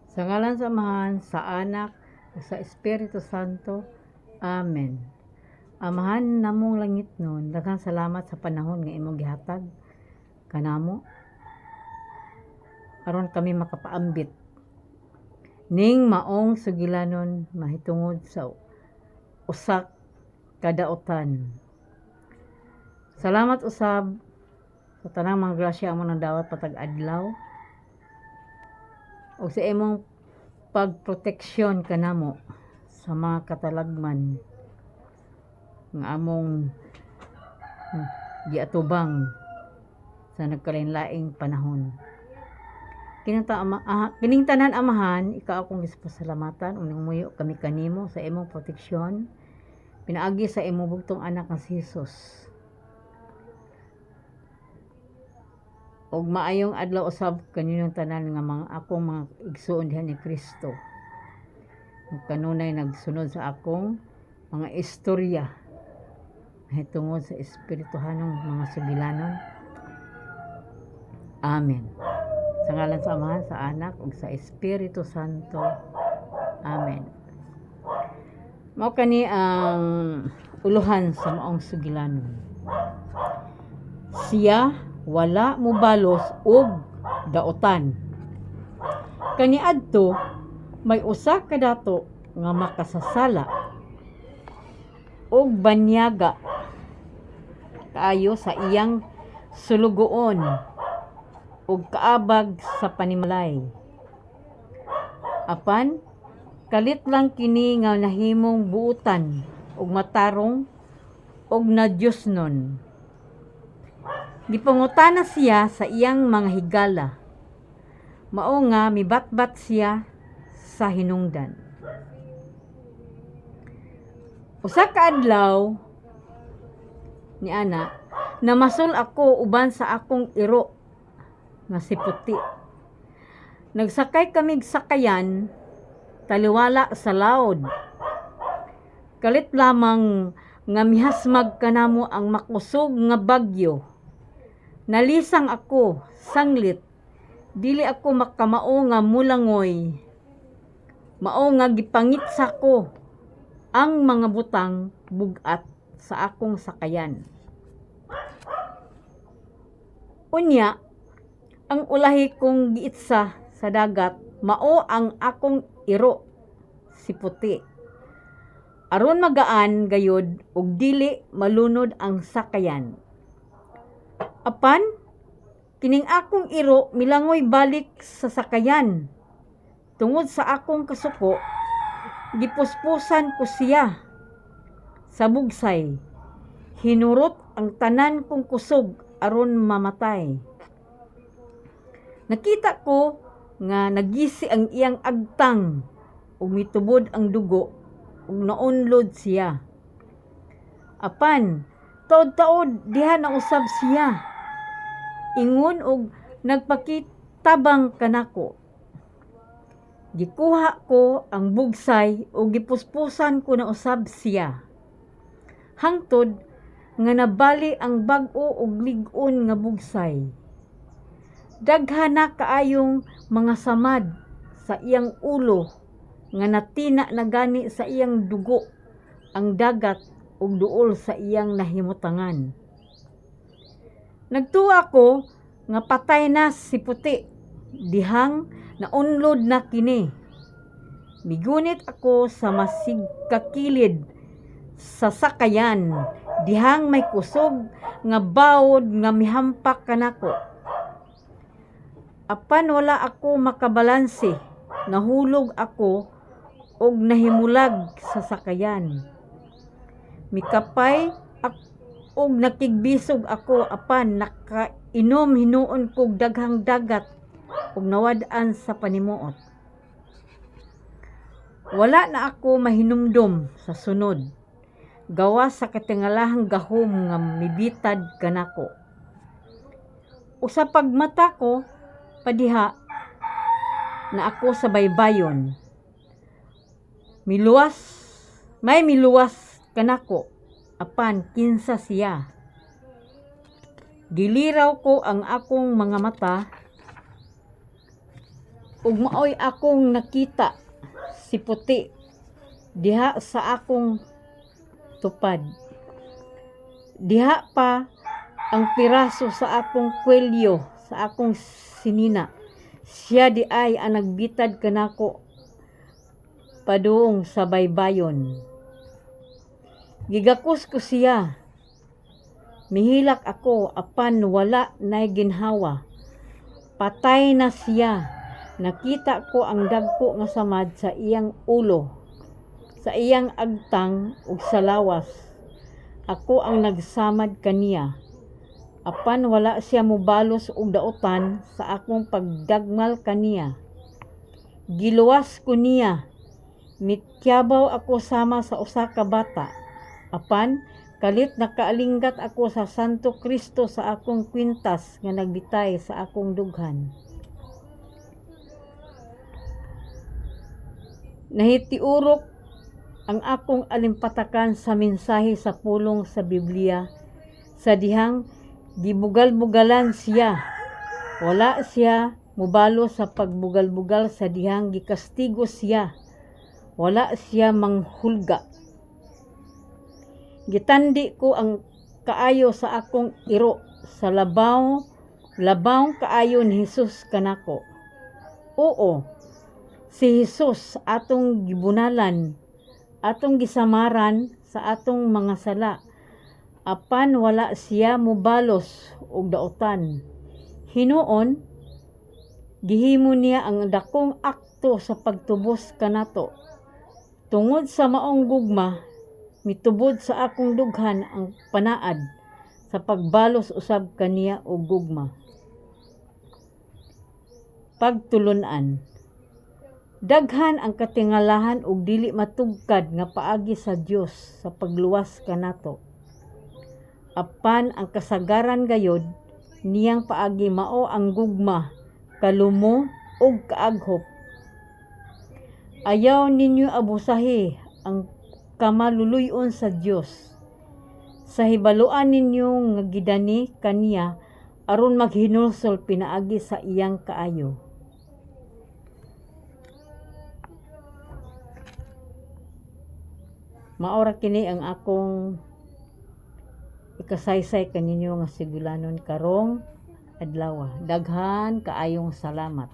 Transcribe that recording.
Sa ngalan sa Amahan, sa Anak, ug sa Espiritu Santo. Amen. Amahan namong langit nun, daghang salamat sa panahon nga imong gihatag kanamo aron kami makapaambit ning maong sugilanon mahitungod sa usak kadaotan. Salamat usab sa tanang mga grasya amo nang dawat patag adlaw ug sa imong pagproteksyon kanamo sa mga katalagman nga among giatubang sa nagkalain-laing panahon. Kining tanan Amahan, ikaw akong gisapasalamatan unang muyo kami kanimo sa imong proteksyon pinaagi sa imong bugtong anak nga si Jesus. Og maayong adlaw usab kaninyong tanan nga mga akong mga igsuon diha ni Kristo. Kanunay nagsunod sa akong mga istorya tungod sa espirituhanong mga sugilanon. Amen. Sa ngalan sa Amahan, sa Anak, ug sa Espiritu Santo. Amen. Mao kani ang uluhan sa maong sugilanon. Siya wala mobalos og daotan. Kaniadto may usa ka dato nga makasasala og banyaga kaayo sa iyang sulugoon ug kaabag sa panimalay. Apan kalit lang kini nga nahimong buutan ug matarong ug nadyosnon. Gipangutana siya sa iyang mga higala. Mao nga mibatbat siya sa hinungdan. Usa ka adlaw ni ana namasul ako uban sa akong iro nga si Puti. Nagsakay kamig sakayan taliwala sa laod. Kalit lamang nga mihasmag kanamo ang makusog nga bagyo. Nalisang ako sanglit, dili ako makamao nga mulangoy. Mao nga gipangitsa ko ang mga butang bugat sa akong sakayan. Unya, ang ulahi kong giitsa sa dagat, mao ang akong iro, si Puti. Aron magaan gayod ug dili malunod ang sakayan. Apan, kining akong iro milangoy balik sa sakayan. Tungod sa akong kasuko, gipuspusan ko siya sa bugsay. Hinurot ang tanan kong kusog aron mamatay. Nakita ko nga nagisi ang iyang agtang ug mitubod ang dugo ug naunlod siya. Apan taod-taod diha na usab siya. Ingon og nagpakitabang kanako. Gikuha ko ang bugsay ug gipuspusan ko na usab siya. Hangtod nga nabali ang bag-o ug lig-on nga bugsay. Daghan na kaayong mga samad sa iyang ulo nga natina na gani sa iyang dugo ang dagat ug duol sa iyang nahimutangan. Nagtuwa ko nga patay na si Puti, dihang naunlod na kini. Migunit ako sa masigkakilid sa sakayan, dihang may kusog nga bawod nga mihampak kanako. Apan wala ako makabalanse, nahulog ako og nahimulag sa sakayan. Mikapay og nakigbisog ako, apan nakainom hinuon kog daghang dagat ug nawad-an sa panimuot. Wala na ako mahinumdom sa sunod, gawa sa katingalahang gahom nga mibitad kanako. Usa pagmata ko padiha na ako sa baybayon. May miluwas kanako, apan kinsa siya. Giliraw ko ang akong mga mata ug maoy akong nakita si puti diha sa akong tupad. Diha pa ang piraso sa akong kwelyo, sa akong sinina. Siya di ay ang nagbitad kanako padung sa baybayon. Gigakos ko siya. Mihilak ako apan wala nay ginhawa. Patay na siya. Nakita ko ang dagko nga samad sa iyang ulo, sa iyang agtang ug sa lawas. Ako ang nagsamad kaniya. Apan wala siya mobalos og daotan sa akong pagdagmal kaniya. Giluwas ko niya. Mityabaw ako sama sa usa ka bata. Apan kalit nakaalinggat ako sa Santo Kristo sa akong kwintas nga nagbitay sa akong dughan. Nahitiurok ang akong alimpatakan sa mensahe sa pulong sa Biblia sa dihang gibugal-bugalan siya. Wala siya mubalo sa pagbugal-bugal sa dihang gikastigo siya. Wala siya manghulga. Gitandi ko ang kaayo sa akong iro sa labaw kaayo ni Hesus kanako. Oo, si Hesus atong gibunalan, atong gisamaran sa atong mga sala. Apan wala siya mobalos og daotan. Hinuon, gihimo niya ang dakong akto sa pagtubos kanato. Tungod sa maong gugma, mitubod sa akong dughan ang panaad sa pagbalos usab kaniya og gugma. Pagtulunan. Daghan ang katingalahan ug dili matugkad nga paagi sa Dios sa pagluwas kanato. Apan ang kasagaran gayod niyang paagi mao ang gugma, kalumo ug kaaghop. Ayaw ninyo abusahi ang kamaluluyon sa Dios. Sa hibaluan ninyo nga gidani kaniya aron maghinulsol pinaagi sa iyang kaayo. Maora kini ang akong ikasaysay kaninyo nga sigulanon karong adlaw. Daghan kaayong salamat.